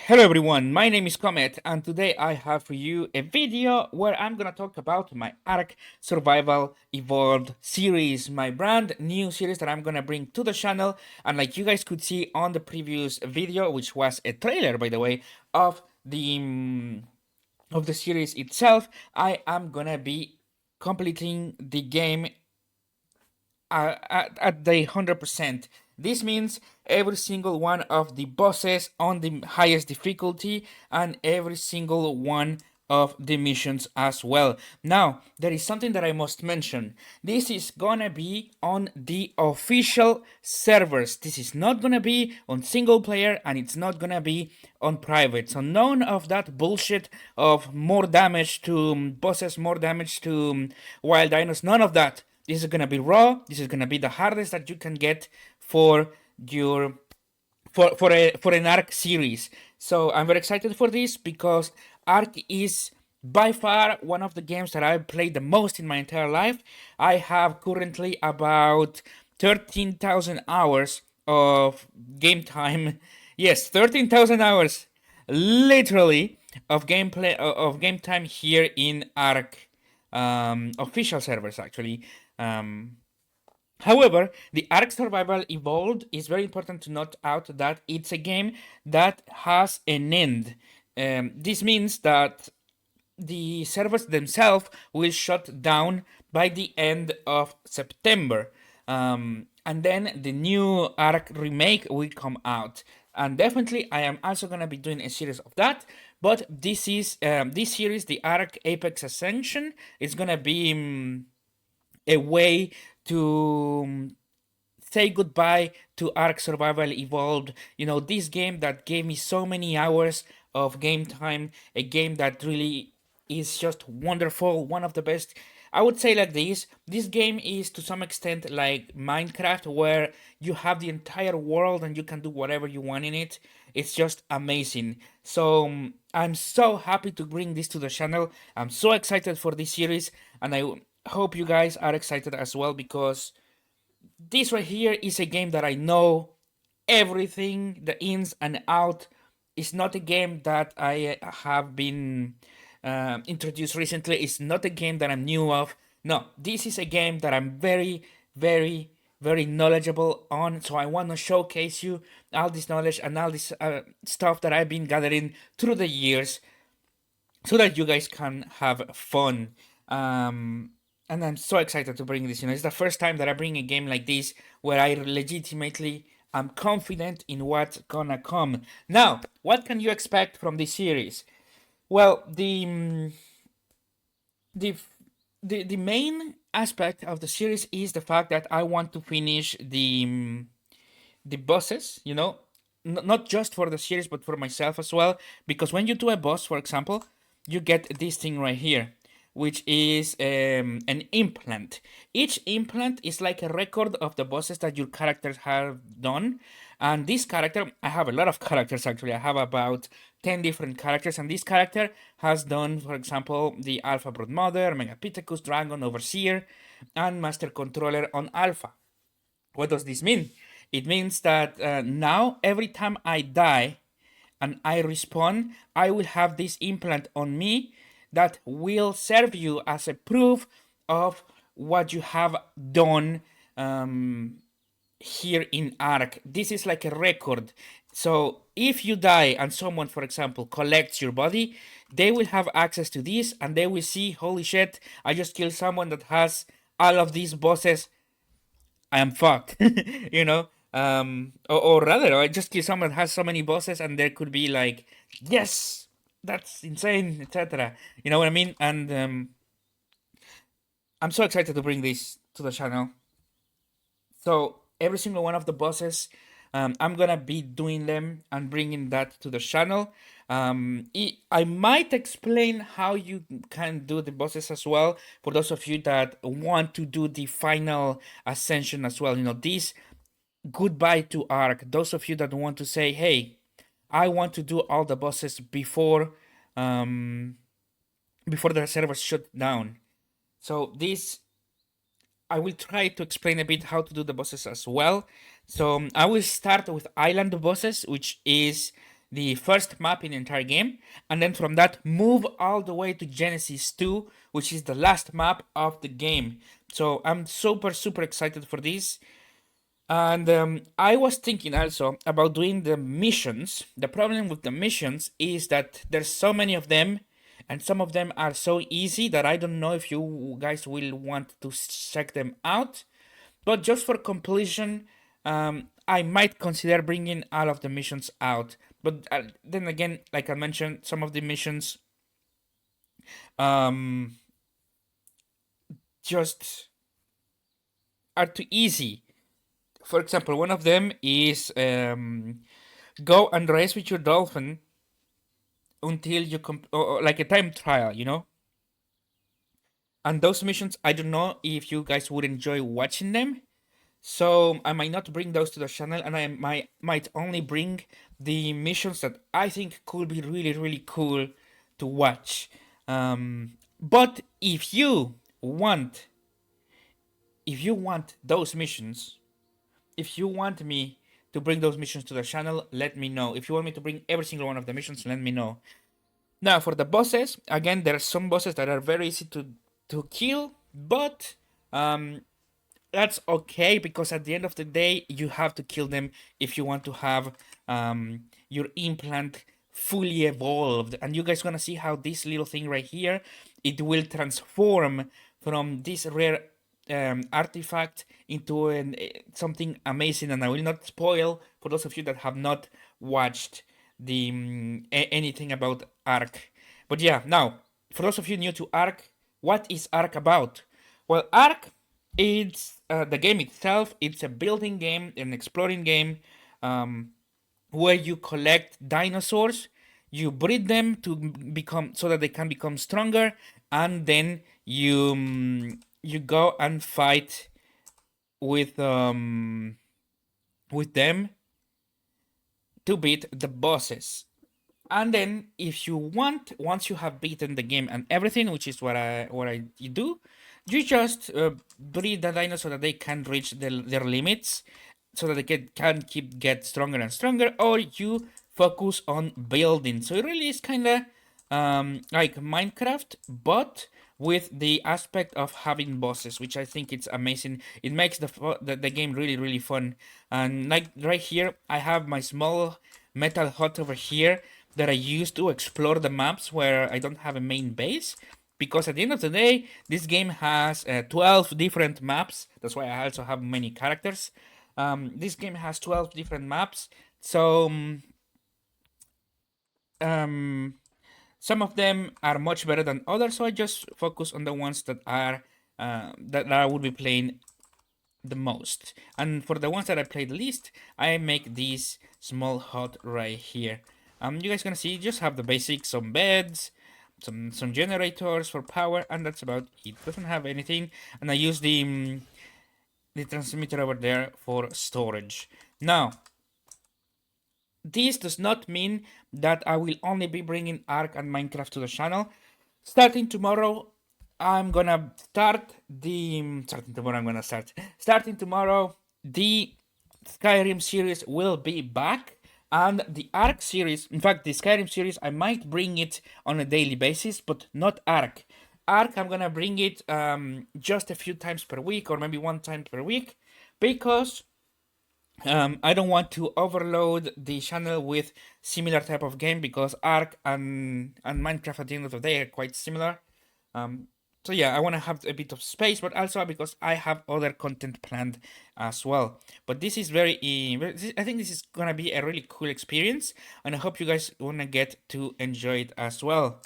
Hello everyone, my name is Comet and today I have for you a video where I'm gonna talk about my Ark Survival Evolved series, my brand new series that I'm gonna bring to the channel. And like you guys could see on the previous video, which was a trailer by the way, of the series itself, I am gonna be completing the game at the 100%. This means every single one of the bosses on the highest difficulty and every single one of the missions as well. Now, there is something that I must mention. This is gonna be on the official servers. This is not gonna be on single player and it's not gonna be on private. So none of that bullshit of more damage to bosses, more damage to wild dinos, none of that. This is gonna be raw. This is gonna be the hardest that you can get for your for an Ark series. So I'm very excited for this because Ark is by far one of the games that I've played the most in my entire life. I have currently about 13,000 hours of game time. Yes, 13,000 hours literally of gameplay of game time here in Ark official servers actually. Um, However, the Ark Survival Evolved is very important to note out that it's a game that has an end. This means that the servers themselves will shut down by the end of September. And then the new Ark remake will come out. And definitely, I am also gonna be doing a series of that. But this series, the Ark Apex Ascension, is gonna be a way to say goodbye to Ark Survival Evolved. You know, this game that gave me so many hours of game time, a game that really is just wonderful, one of the best. I would say like this game is to some extent like Minecraft, where you have the entire world and you can do whatever you want in it. It's just amazing. So I'm so happy to bring this to the channel. I'm so excited for this series, and I hope you guys are excited as well, because this right here is a game that I know everything, the ins and out. It's not a game that I have been introduced recently. It's not a game that I'm new of. No, this is a game that I'm very, very, very knowledgeable on. So I want to showcase you all this knowledge and all this stuff that I've been gathering through the years, so that you guys can have fun. And I'm so excited to bring this. You know, it's the first time that I bring a game like this where I legitimately am confident in what's gonna come. Now, what can you expect from this series? Well, the the main aspect of the series is the fact that I want to finish the bosses. You know, not just for the series but for myself as well. Because when you do a boss, for example, you get this thing right here, which is an implant. Each implant is like a record of the bosses that your characters have done. And this character, I have a lot of characters actually. I have about 10 different characters, and this character has done, for example, the Alpha Broodmother, Megapithecus, Dragon, Overseer, and Master Controller on Alpha. What does this mean? It means that now every time I die and I respawn, I will have this implant on me that will serve you as a proof of what you have done here in Ark. This is like a record. So if you die and someone, for example, collects your body, they will have access to this and they will see, holy shit, I just killed someone that has all of these bosses. I am fucked, you know. Or rather, I just kill someone that has so many bosses, and there could be like, yes, that's insane, etc. You know what I mean? And I'm so excited to bring this to the channel. So every single one of the bosses, I'm gonna be doing them and bringing that to the channel. I might explain how you can do the bosses as well for those of you that want to do the final ascension as well. You know, this goodbye to Ark. Those of you that want to say, hey, I want to do all the bosses um, before the servers shut down. So this, I will try to explain a bit how to do the bosses as well. So I will start with island bosses, which is the first map in the entire game, and then from that move all the way to Genesis 2, which is the last map of the game. So I'm super excited for this. And I was thinking also about doing the missions. The problem with the missions is that there's so many of them, and some of them are so easy that I don't know if you guys will want to check them out. But just for completion, I might consider bringing all of the missions out. But then again, like I mentioned, some of the missions um, just are too easy. For example, one of them is go and race with your dolphin until you or like a time trial. And those missions, I don't know if you guys would enjoy watching them. So I might not bring those to the channel, and I might only bring the missions that I think could be really cool to watch. But if you want those missions, if you want me to bring those missions to the channel, let me know. If you want me to bring every single one of the missions, let me know. Now for the bosses, again, there are some bosses that are very easy to kill, but that's okay because at the end of the day, you have to kill them if you want to have your implant fully evolved. And you guys gonna see how this little thing right here, it will transform from this rare artifact into something amazing. And I will not spoil for those of you that have not watched the anything about Ark. But yeah, now for those of you new to Ark, what is Ark about? Well, Ark, it's the game itself. It's a building game, an exploring game, where you collect dinosaurs, you breed them to become so that they can become stronger, and then you go and fight with them to beat the bosses. And then if you want, once you have beaten the game and everything, which is what I do, you just breed the dinosaurs so that they can reach their limits, so that they can get stronger and stronger, or you focus on building. So it really is kind of like Minecraft, but with the aspect of having bosses, which I think it's amazing. It makes the game really fun. And like right here, I have my small metal hut over here that I use to explore the maps where I don't have a main base. Because at the end of the day, this game has 12 different maps. That's why I also have many characters. This game has 12 different maps. So um, some of them are much better than others. So I just focus on the ones that are that I would be playing the most. And for the ones that I play the least, I make this small hut right here. You guys gonna see, just have the basics, some beds, some generators for power, and that's about it. Doesn't have anything, and I use the transmitter over there for storage. Now, this does not mean that I will only be bringing Ark and Minecraft to the channel. Starting tomorrow, I'm gonna start the. Starting tomorrow, I'm gonna start. Starting tomorrow, the Skyrim series will be back. And the Ark series, in fact, the Skyrim series, I might bring it on a daily basis, but not Ark. Ark, I'm gonna bring it just a few times per week, or maybe one time per week, because I don't want to overload the channel with similar type of game, because Ark and Minecraft at the end of the day are quite similar. Um, so yeah, I want to have a bit of space, but also because I have other content planned as well. But this is I think this is gonna be a really cool experience, and I hope you guys wanna get to enjoy it as well.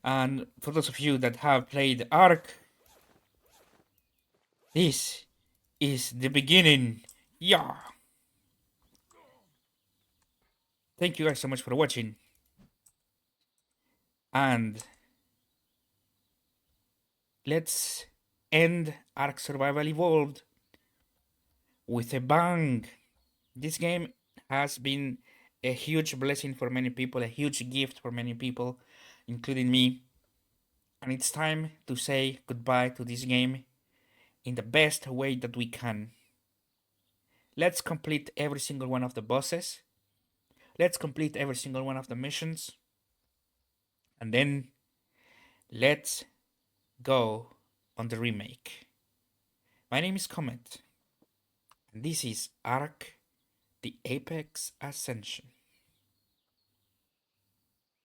And for those of you that have played Ark, this is the beginning. Yeah. Thank you guys so much for watching, and let's end Ark Survival Evolved with a bang. This game has been a huge blessing for many people, a huge gift for many people, including me. And it's time to say goodbye to this game in the best way that we can. Let's complete every single one of the bosses. Let's complete every single one of the missions, and then let's go on the remake. My name is Comet, and this is Ark, the Apex Ascension.